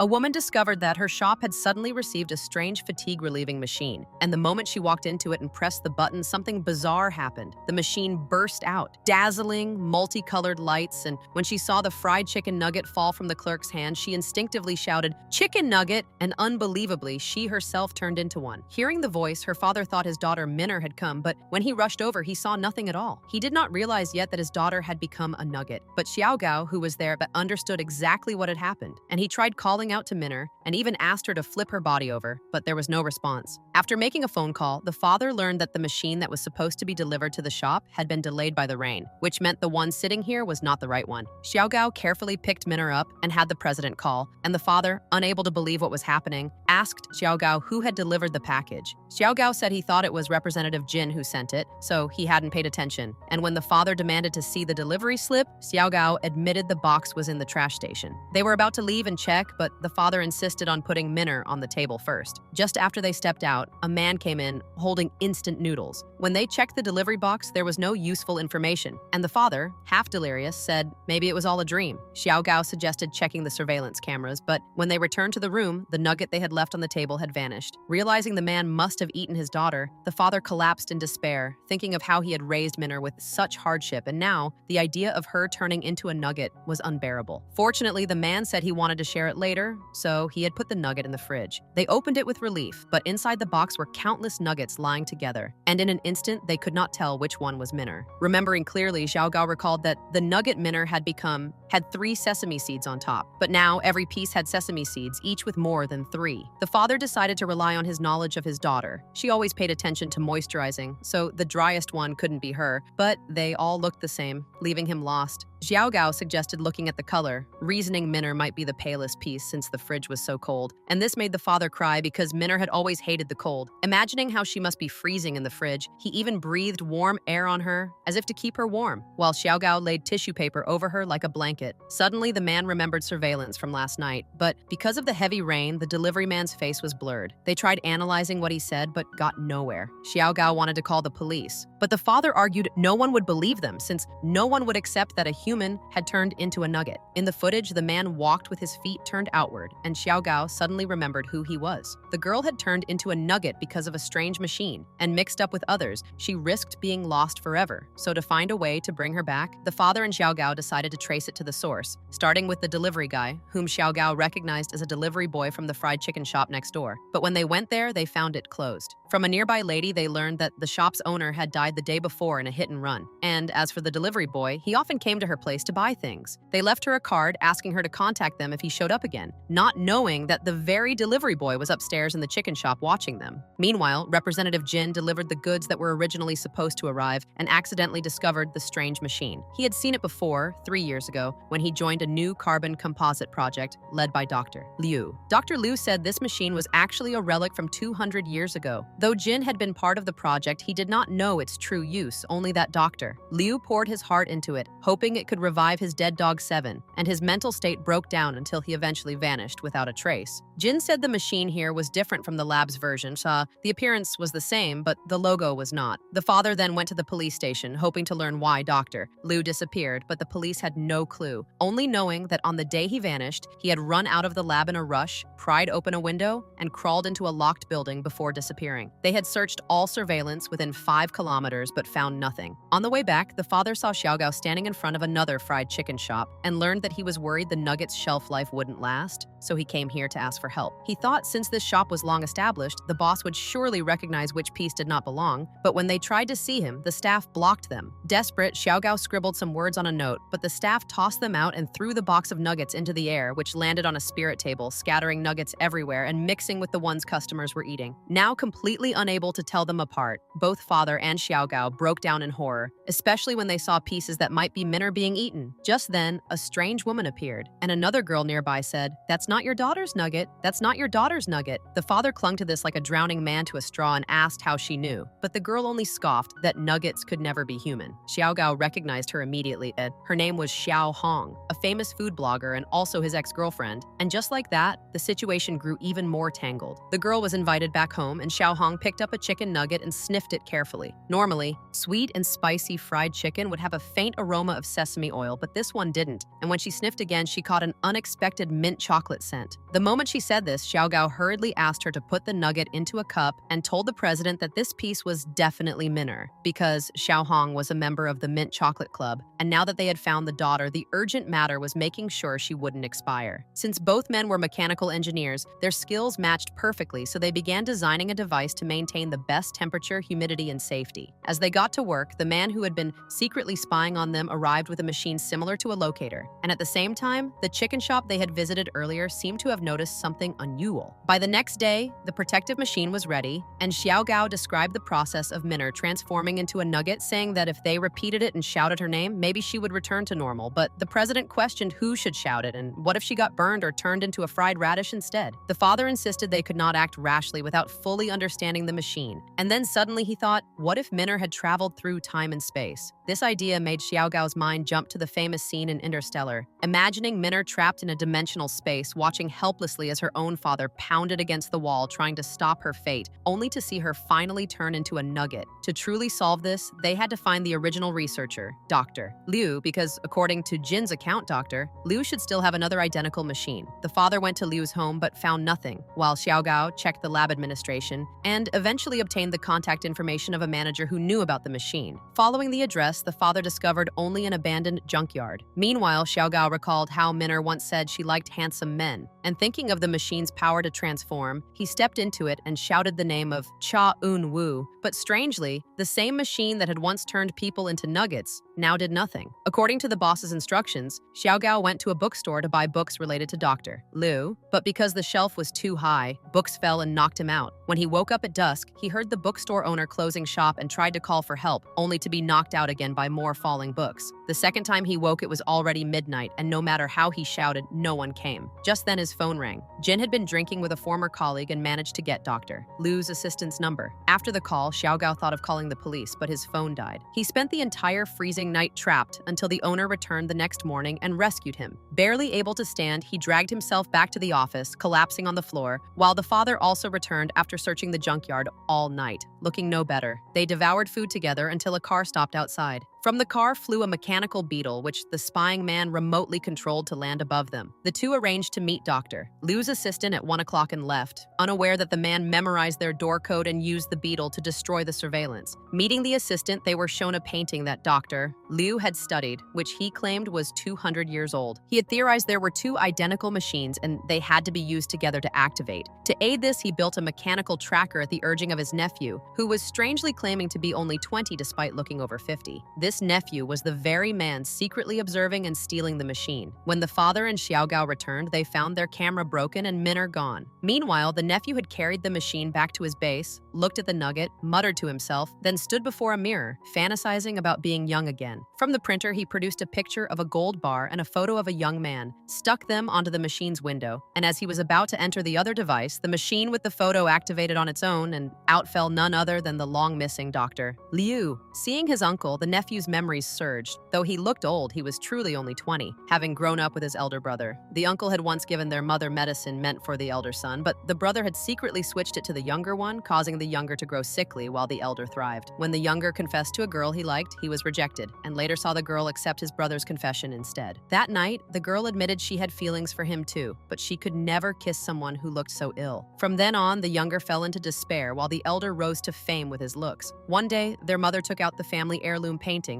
A woman discovered that her shop had suddenly received a strange fatigue-relieving machine, and the moment she walked into it and pressed the button, something bizarre happened. The machine burst out, dazzling, multicolored lights, and when she saw the fried chicken nugget fall from the clerk's hand, she instinctively shouted, "Chicken nugget!" And unbelievably, she herself turned into one. Hearing the voice, her father thought his daughter Minner had come, but when he rushed over, he saw nothing at all. He did not realize yet that his daughter had become a nugget, but Xiaogao, who was there, understood exactly what had happened, and he tried calling out to Minner and even asked her to flip her body over, but there was no response. After making a phone call, the father learned that the machine that was supposed to be delivered to the shop had been delayed by the rain, which meant the one sitting here was not the right one. Xiaogao carefully picked Minner up and had the president call, and the father, unable to believe what was happening, asked Xiaogao who had delivered the package. Xiaogao said he thought it was Representative Jin who sent it, so he hadn't paid attention, and when the father demanded to see the delivery slip, Xiaogao admitted the box was in the trash station. They were about to leave and check, but the father insisted on putting Minner on the table first. Just after they stepped out, a man came in holding instant noodles. When they checked the delivery box, there was no useful information, and the father, half delirious, said maybe it was all a dream. Xiaogao suggested checking the surveillance cameras, but when they returned to the room, the nugget they had left on the table had vanished. Realizing the man must have eaten his daughter, the father collapsed in despair, thinking of how he had raised Minner with such hardship, and now the idea of her turning into a nugget was unbearable. Fortunately, the man said he wanted to share it later, so he had put the nugget in the fridge. They opened it with relief, but inside the box were countless nuggets lying together, and in an instant, they could not tell which one was Minner. Remembering clearly, Xiaogao recalled that the nugget Minner had become had 3 sesame seeds on top, but now every piece had sesame seeds, each with more than 3. The father decided to rely on his knowledge of his daughter. She always paid attention to moisturizing, so the driest one couldn't be her, but they all looked the same, leaving him lost. Xiaogao suggested looking at the color, reasoning Minner might be the palest piece since the fridge was so cold, and this made the father cry because Minner had always hated the cold. Imagining how she must be freezing in the fridge, he even breathed warm air on her, as if to keep her warm, while Xiaogao laid tissue paper over her like a blanket. Suddenly, the man remembered surveillance from last night, but because of the heavy rain, the delivery man's face was blurred. They tried analyzing what he said, but got nowhere. Xiaogao wanted to call the police, but the father argued no one would believe them since no one would accept that a human had turned into a nugget. In the footage, the man walked with his feet turned outward, and Xiaogao suddenly remembered who he was. The girl had turned into a nugget because of a strange machine, and mixed up with others, she risked being lost forever. So to find a way to bring her back, the father and Xiaogao decided to trace it to the source, starting with the delivery guy, whom Xiaogao recognized as a delivery boy from the fried chicken shop next door. But when they went there, they found it closed. From a nearby lady, they learned that the shop's owner had died the day before in a hit and run. And as for the delivery boy, he often came to her place to buy things. They left her a card asking her to contact them if he showed up again, not knowing that the very delivery boy was upstairs in the chicken shop watching them. Meanwhile, Representative Jin delivered the goods that were originally supposed to arrive and accidentally discovered the strange machine. He had seen it before, 3 years ago, when he joined a new carbon composite project led by Dr. Liu. Dr. Liu said this machine was actually a relic from 200 years ago. Though Jin had been part of the project, he did not know its true use, only that Dr. Liu poured his heart into it, hoping it could revive his dead dog 7, and his mental state broke down until he eventually vanished without a trace. Jin said the machine here was different from the lab's version, so the appearance was the same, but the logo was not. The father then went to the police station, hoping to learn why Dr. Liu disappeared, but the police had no clue, only knowing that on the day he vanished, he had run out of the lab in a rush, pried open a window, and crawled into a locked building before disappearing. They had searched all surveillance within 5 kilometers but found nothing. On the way back, the father saw Xiaogao standing in front of another fried chicken shop and learned that he was worried the nugget's shelf life wouldn't last, so he came here to ask for help. He thought since this shop was long established, the boss would surely recognize which piece did not belong, but when they tried to see him, the staff blocked them. Desperate, Xiaogao scribbled some words on a note, but the staff tossed them out and threw the box of nuggets into the air, which landed on a spirit table, scattering nuggets everywhere and mixing with the ones customers were eating. Now completely unable to tell them apart, both father and Xiaogao broke down in horror, especially when they saw pieces that might be Minner being eaten. Just then, a strange woman appeared, and another girl nearby said, "That's not your daughter's nugget. That's not your daughter's nugget." The father clung to this like a drowning man to a straw and asked how she knew, but the girl only scoffed that nuggets could never be human. Xiaogao recognized her immediately. Her name was Xiao Hong, a famous food blogger and also his ex-girlfriend, and just like that, the situation grew even more tangled. The girl was invited back home, and Xiao Hong picked up a chicken nugget and sniffed it carefully. Normally, sweet and spicy fried chicken would have a faint aroma of sesame sesame oil, but this one didn't, and when she sniffed again, she caught an unexpected mint chocolate scent. The moment she said this, Xiaogao hurriedly asked her to put the nugget into a cup and told the president that this piece was definitely Minner, because Xiaohong was a member of the Mint Chocolate Club, and now that they had found the daughter, the urgent matter was making sure she wouldn't expire. Since both men were mechanical engineers, their skills matched perfectly, so they began designing a device to maintain the best temperature, humidity, and safety. As they got to work, the man who had been secretly spying on them arrived with a machine similar to a locator, and at the same time, the chicken shop they had visited earlier seemed to have noticed something unusual. By the next day, the protective machine was ready, and Xiaogao described the process of Minner transforming into a nugget, saying that if they repeated it and shouted her name, maybe she would return to normal. But the president questioned who should shout it, and what if she got burned or turned into a fried radish instead? The father insisted they could not act rashly without fully understanding the machine. And then suddenly he thought, what if Minner had traveled through time and space? This idea made Xiaogao's mind jump to the famous scene in Interstellar, imagining Minner trapped in a dimensional space, watching helplessly as her own father pounded against the wall trying to stop her fate, only to see her finally turn into a nugget. To truly solve this, they had to find the original researcher, Dr. Liu, because according to Jin's account doctor, Liu should still have another identical machine. The father went to Liu's home but found nothing, while Xiaogao checked the lab administration and eventually obtained the contact information of a manager who knew about the machine. Following the address, the father discovered only an abandoned junkyard. Meanwhile, Xiaogao recalled how Minner once said she liked handsome men, and thinking of the machine's power to transform, he stepped into it and shouted the name of Cha Un-Wu. But strangely, the same machine that had once turned people into nuggets now did nothing. According to the boss's instructions, Xiaogao went to a bookstore to buy books related to Dr. Liu, but because the shelf was too high, books fell and knocked him out. When he woke up at dusk, he heard the bookstore owner closing shop and tried to call for help, only to be knocked out again by more falling books. The second time he woke, it was already midnight, and no matter how he shouted, no one came. Just then his phone rang. Jin had been drinking with a former colleague and managed to get Dr. Liu's assistant's number. After the call, Xiaogao thought of calling the police, but his phone died. He spent the entire freezing night trapped until the owner returned the next morning and rescued him. Barely able to stand, he dragged himself back to the office, collapsing on the floor, while the father also returned after searching the junkyard all night, looking no better. They devoured food together until a car stopped outside. From the car flew a mechanical beetle, which the spying man remotely controlled to land above them. The two arranged to meet Dr. Liu's assistant at 1 o'clock and left, unaware that the man memorized their door code and used the beetle to destroy the surveillance. Meeting the assistant, they were shown a painting that Dr. Liu had studied, which he claimed was 200 years old. He had theorized there were two identical machines and they had to be used together to activate. To aid this, he built a mechanical tracker at the urging of his nephew, who was strangely claiming to be only 20 despite looking over 50. This nephew was the very man secretly observing and stealing the machine. When the father and Xiaogao returned, they found their camera broken and Minner gone. Meanwhile, the nephew had carried the machine back to his base, looked at the nugget, muttered to himself, then stood before a mirror, fantasizing about being young again. From the printer, he produced a picture of a gold bar and a photo of a young man, stuck them onto the machine's window, and as he was about to enter the other device, the machine with the photo activated on its own, and out fell none other than the long-missing Dr. Liu. Seeing his uncle, the nephew's memories surged. Though he looked old, he was truly only 20, having grown up with his elder brother. The uncle had once given their mother medicine meant for the elder son, but the brother had secretly switched it to the younger one, causing the younger to grow sickly while the elder thrived. When the younger confessed to a girl he liked, he was rejected, and later saw the girl accept his brother's confession instead. That night, the girl admitted she had feelings for him too, but she could never kiss someone who looked so ill. From then on, the younger fell into despair while the elder rose to fame with his looks. One day, their mother took out the family heirloom painting,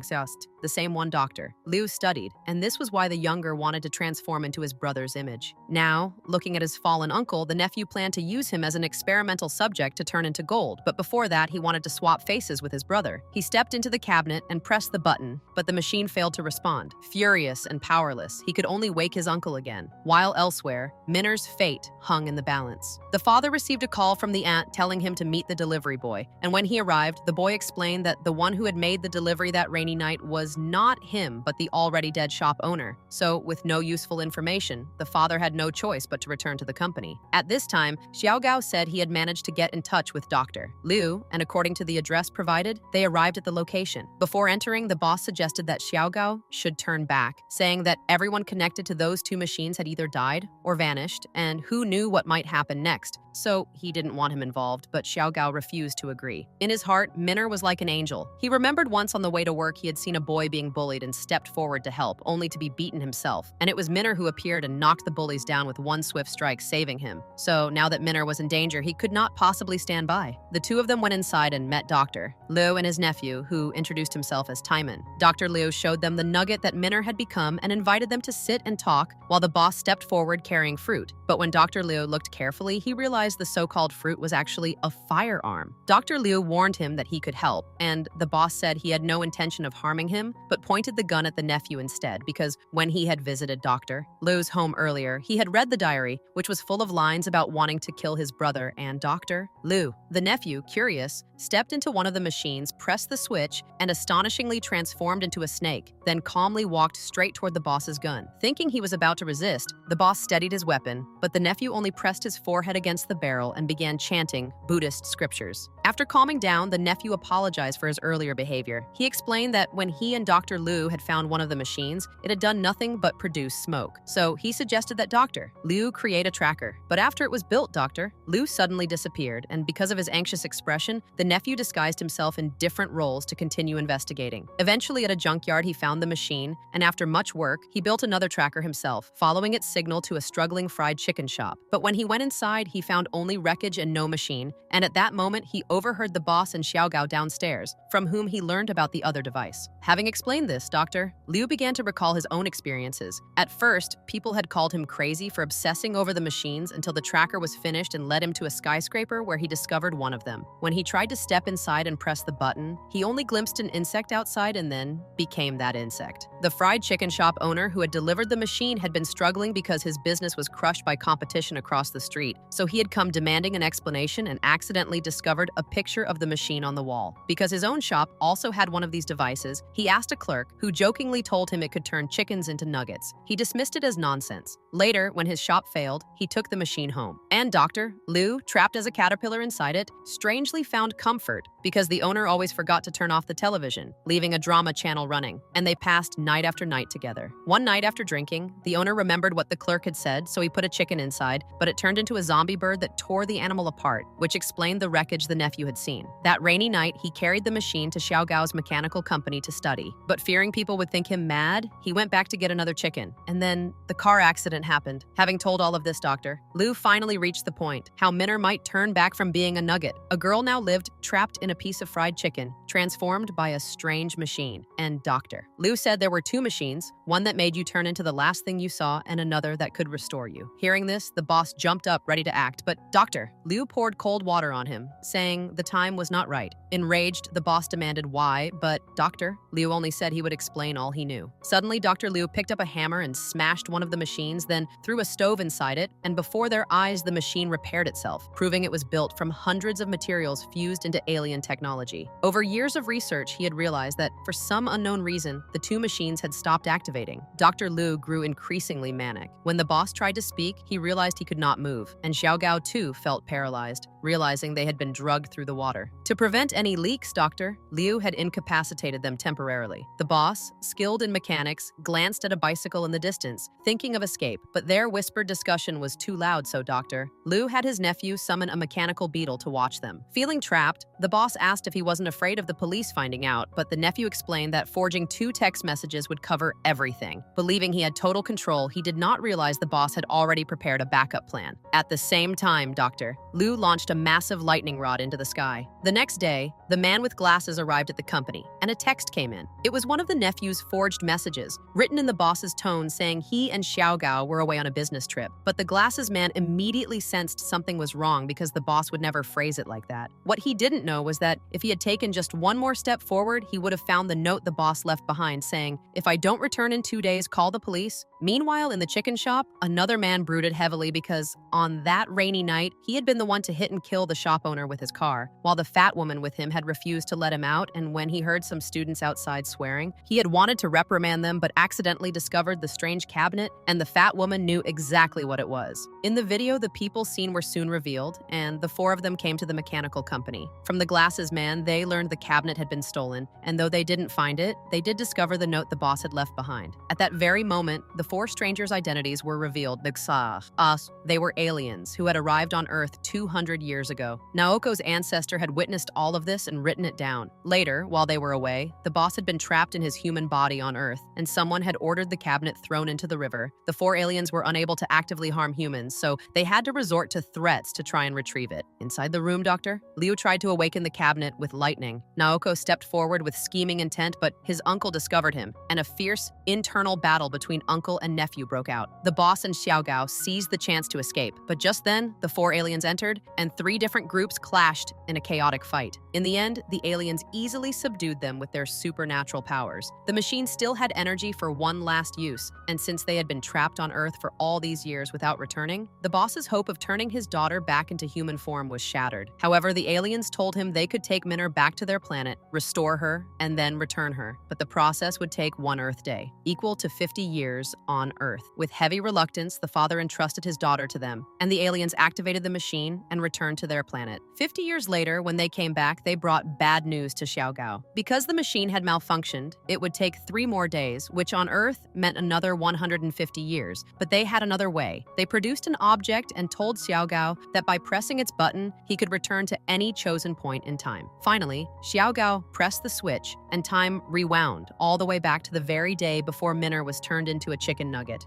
the same one Dr. Liu studied, and this was why the younger wanted to transform into his brother's image. Now, looking at his fallen uncle, the nephew planned to use him as an experimental subject to turn into gold, but before that, he wanted to swap faces with his brother. He stepped into the cabinet and pressed the button, but the machine failed to respond. Furious and powerless, he could only wake his uncle again, while elsewhere, Minner's fate hung in the balance. The father received a call from the aunt telling him to meet the delivery boy, and when he arrived, the boy explained that the one who had made the delivery that rainy night was not him, but the already dead shop owner. So, with no useful information, the father had no choice but to return to the company. At this time, Xiaogao said he had managed to get in touch with Dr. Liu, and according to the address provided, they arrived at the location. Before entering, the boss suggested that Xiaogao should turn back, saying that everyone connected to those two machines had either died or vanished, and who knew what might happen next. so he didn't want him involved, but Xiaogao refused to agree. In his heart, Minner was like an angel. He remembered once on the way to work he had seen a boy being bullied and stepped forward to help, only to be beaten himself. And it was Minner who appeared and knocked the bullies down with one swift strike, saving him. So now that Minner was in danger, he could not possibly stand by. The two of them went inside and met Dr. Liu and his nephew, who introduced himself as Timon. Dr. Liu showed them the nugget that Minner had become and invited them to sit and talk while the boss stepped forward carrying fruit. But when Dr. Liu looked carefully, he realized the so-called fruit was actually a firearm. Dr. Liu warned him that he could help, and the boss said he had no intention of harming him, but pointed the gun at the nephew instead, because when he had visited Dr. Liu's home earlier, he had read the diary, which was full of lines about wanting to kill his brother and Dr. Liu. The nephew, curious, stepped into one of the machines, pressed the switch, and astonishingly transformed into a snake, then calmly walked straight toward the boss's gun. Thinking he was about to resist, the boss steadied his weapon, but the nephew only pressed his forehead against the barrel and began chanting Buddhist scriptures. After calming down, the nephew apologized for his earlier behavior. He explained that when he and Dr. Liu had found one of the machines, it had done nothing but produce smoke. So he suggested that Dr. Liu create a tracker. But after it was built, Dr. Liu suddenly disappeared, and because of his anxious expression, the nephew disguised himself in different roles to continue investigating. Eventually, at a junkyard, he found the machine, and after much work, he built another tracker himself, following its signal to a struggling fried chicken shop. But when he went inside, he found only wreckage and no machine, and at that moment, he overheard the boss and Xiaogao downstairs, from whom he learned about the other device. Having explained this, Dr. Liu began to recall his own experiences. At first, people had called him crazy for obsessing over the machines until the tracker was finished and led him to a skyscraper where he discovered one of them. When he tried to step inside and press the button, he only glimpsed an insect outside and then became that insect. The fried chicken shop owner who had delivered the machine had been struggling because his business was crushed by competition across the street, so he had come demanding an explanation and accidentally discovered a picture of the machine on the wall. Because his own shop also had one of these devices, he asked a clerk, who jokingly told him it could turn chickens into nuggets. He dismissed it as nonsense. Later, when his shop failed, he took the machine home. And Dr. Liu, trapped as a caterpillar inside it, strangely found comfort because the owner always forgot to turn off the television, leaving a drama channel running, and they passed night after night together. One night after drinking, the owner remembered what the clerk had said, so he put a chicken inside, but it turned into a zombie bird that tore the animal apart, which explained the wreckage the nephew had seen. That rainy night, he carried the machine to Xiaogao's mechanical company to study, but fearing people would think him mad, he went back to get another chicken, and then the car accident happened. Having told all of this, Dr. Liu finally reached the point, how Minner might turn back from being a nugget. A girl now lived trapped in a piece of fried chicken, transformed by a strange machine. And Dr. Liu said there were two machines, one that made you turn into the last thing you saw and another that could restore you. Hearing this, the boss jumped up ready to act, but Dr. Liu poured cold water on him, saying the time was not right. Enraged, the boss demanded why, but Dr. Liu only said he would explain all he knew. Suddenly, Dr. Liu picked up a hammer and smashed one of the machines, then threw a stove inside it, and before their eyes, the machine repaired itself, proving it was built from hundreds of materials fused into alien technology. Over years of research, he had realized that, for some unknown reason, the two machines had stopped activating. Dr. Liu grew increasingly manic. When the boss tried to speak, he realized he could not move, and Xiaogao too felt paralyzed, realizing they had been drugged through the water. To prevent any leaks, Dr. Liu had incapacitated them temporarily. The boss, skilled in mechanics, glanced at a bicycle in the distance, thinking of escape, but their whispered discussion was too loud, so Dr. Liu had his nephew summon a mechanical beetle to watch them. Feeling trapped, the boss asked if he wasn't afraid of the police finding out, but the nephew explained that forging 2 text messages would cover everything. Believing he had total control, he did not realize the boss had already prepared a backup plan. At the same time, Dr. Liu launched a massive lightning rod into the sky. The next day, the man with glasses arrived at the company, and a text came in. It was one of the nephew's forged messages, written in the boss's tone saying he and Xiaogao were away on a business trip. But the glasses man immediately sensed something was wrong because the boss would never phrase it like that. What he didn't know was that if he had taken just one more step forward, he would have found the note the boss left behind saying, "If I don't return in 2 days, call the police." Meanwhile, in the chicken shop, another man brooded heavily because on that rainy night, he had been the one to hit and and kill the shop owner with his car, while the fat woman with him had refused to let him out, and when he heard some students outside swearing, he had wanted to reprimand them but accidentally discovered the strange cabinet, and the fat woman knew exactly what it was. In the video, the people seen were soon revealed, and the four of them came to the mechanical company. From the glasses man, they learned the cabinet had been stolen, and though they didn't find it, they did discover the note the boss had left behind. At that very moment, the four strangers' identities were revealed. They were aliens who had arrived on Earth 200 years ago. Naoko's ancestor had witnessed all of this and written it down. Later, while they were away, the boss had been trapped in his human body on Earth, and someone had ordered the cabinet thrown into the river. The four aliens were unable to actively harm humans, so they had to resort to threats to try and retrieve it. Inside the room, Doctor, Liu tried to awaken the cabinet with lightning. Naoko stepped forward with scheming intent, but his uncle discovered him, and a fierce, internal battle between uncle and nephew broke out. The boss and Xiaogao seized the chance to escape, but just then, the four aliens entered, and three different groups clashed in a chaotic fight. In the end, the aliens easily subdued them with their supernatural powers. The machine still had energy for one last use, and since they had been trapped on Earth for all these years without returning, the boss's hope of turning his daughter back into human form was shattered. However, the aliens told him they could take Minner back to their planet, restore her, and then return her. But the process would take one Earth day, equal to 50 years on Earth. With heavy reluctance, the father entrusted his daughter to them, and the aliens activated the machine and returned to their planet. 50 years later, when they came back, they brought bad news to Xiaogao. Because the machine had malfunctioned, it would take 3 more days, which on Earth meant another 150 years. But they had another way. They produced an object and told Xiaogao that by pressing its button, he could return to any chosen point in time. Finally, Xiaogao pressed the switch, and time rewound all the way back to the very day before Minner was turned into a chicken nugget.